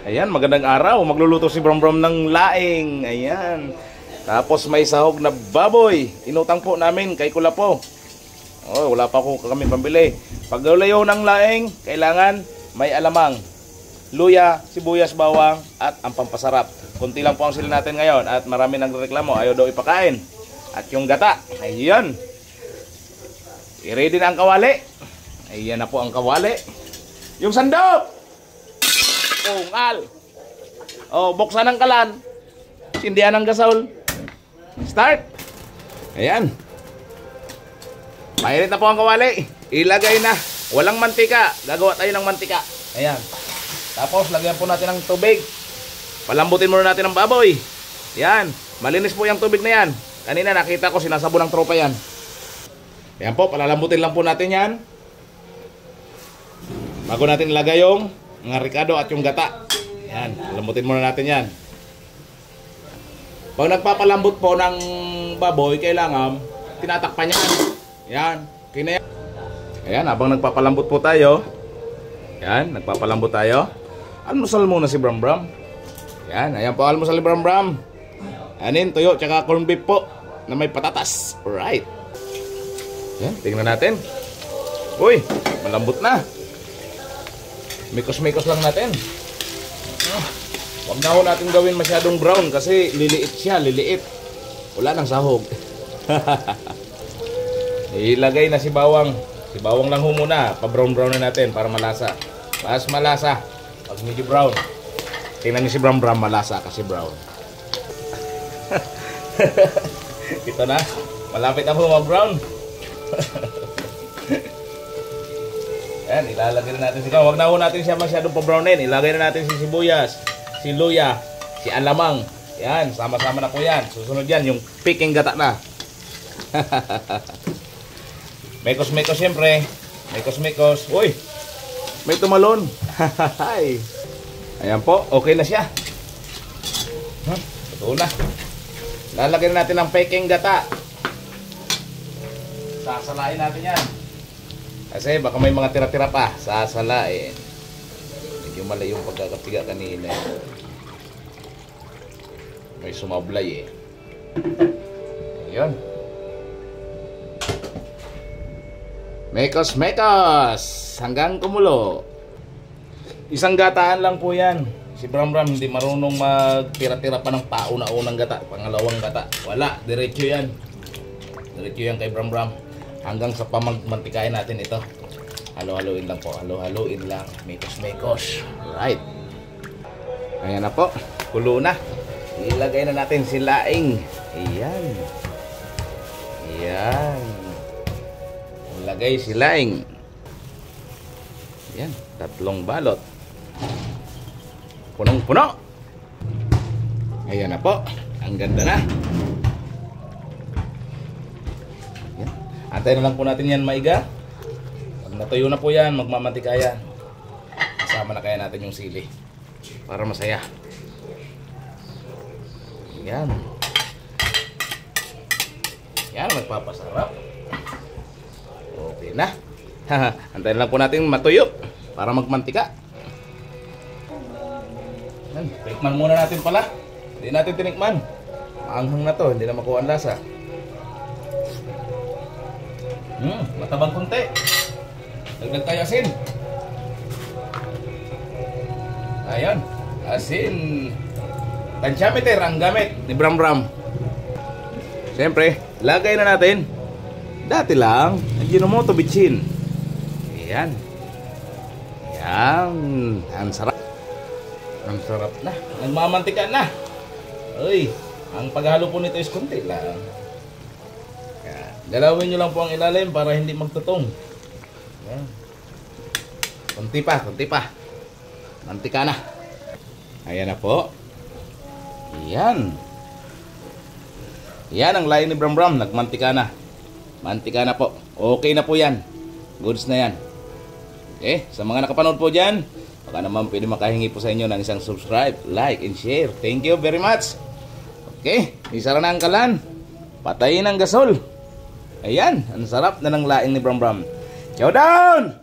Ayan, magandang araw. Magluluto si Bram Bram ng laing. Ayan. Tapos may sahog na baboy. Inutang po namin kay Kulapo. Oh, wala pa ko kami pambili. Pag layo ng laing, kailangan may alamang, luya, sibuyas, bawang at ang pampasarap. Kunti lang po ang sili natin ngayon at marami nagreklamo, ayaw daw ipakain. At yung gata, ayan. I-ready na ang kawali. Ayan na po ang kawali. Yung sandok. Ungal. Oh, buksan ang kalan. Sindihan ang gasol. Start. Ayan. Mainit na po ang kawali. Ilagay na. Walang mantika. Gagawa tayo ng mantika. Ayan. Tapos lagyan po natin ng tubig. Palambutin muna natin ang baboy. Ayan. Malinis po yung tubig na yan. Kanina nakita ko sinasabo ng tropa yan. Ayan po. Palalambutin lang po natin yan. Bago natin ilagay yung mga ricado at yung gata. Yan, lambutin muna natin yan. Pag nagpapalambot po ng baboy, kailangan tinatakpan yan. Yan, kinaya. Ayan, habang nagpapalambot po tayo. Yan, nagpapalambot tayo. Almusal muna si Bram Bram. Yan, ayan po almusal ni Bram Bram. Anin, tuyo, tsaka corn beef po na may patatas. Alright. Yan, tingnan natin. Uy, malambot na. Mikos-mikos lang natin. Huwag na ho natin gawin masyadong brown kasi liliit siya, liliit. Wala nang sahog. Ilagay na si bawang. Si bawang lang ho muna. Pa-brown-brown na natin para malasa. Mas malasa pag medyo brown. Tingnan niyo si Bram Bram, malasa kasi brown. Ito na. Malapit na po mag-brown. Ayan, ilalagay na natin siya. Huwag na ho natin siya masyadong pa-brownin. Ilagay na natin si sibuyas, si luya, si alamang. Ayan, sama-sama na po yan. Susunod yan, yung piking gata na. Mekos-mekos siyempre. Mekos-mekos. Uy, may tumalon. Ayan po, okay na siya. Ito na. Lalagay na natin ang piking gata. Sasalain natin yan. Kasi baka may mga tira-tira pa. Sasalain. Medyo malayo yung pagkakatiga kanina. May sumablay eh. Ayun. Mekos-mekos. Hanggang kumulo. Isang gataan lang po yan. Si Bram Bram hindi marunong magtira-tira pa ng pauna-unang gata. Pangalawang gata. Wala. Diretso yan. Diretso yan kay Bram Bram. Hanggang sa pamagmantikain natin ito. Halo-haloin lang po. Halo-haloin lang. Mekos-mekos. Right. Ayan na po. Kulo na. Ilagay na natin si laing. Ayan. Ayan. Ilagay si laing. Ayan. 3 balot. Punong-puno. Ayan na po. Ang ganda na. Antayin na lang po natin yan maiga. Pag natuyo na po yan, magmamantika yan. Kasama na kaya natin yung sili para masaya. Yan. Yan, magpapasarap. Okay na. Antayin lang po natin matuyo para magmantika. Yan, tikman muna natin pala. Hindi natin tinikman. Maanghang na to, hindi na makuha ang lasa. Matabang konti. Dagdag tayo asin. Ayan, asin. Tansyameter ang gamit ni Bram Bram. Siyempre, lagay na natin. Dati lang, Ajinomoto bitchin. Ayan. Ayan. Ang sarap. Ang sarap na. Nagmamantika na. Uy, ang paghalo po nito is konti lang. Galawin nyo lang po ang ilalim para hindi magtutong. Ayan. Kunti pa, kunti pa. Mantika na. Ayan na po. Ayan. Ayan ang laing ni Bram Bram. Nagmantika na. Mantika na po. Okay na po yan. Goods na yan. Okay, sa mga nakapanood po dyan, baka naman pwede makahingi po sa inyo ng isang subscribe, like, and share. Thank you very much. Okay, isara na ang kalan. Patayin ang gasol. Ayan, ang sarap na ng laing ni Bram Bram. Chow down!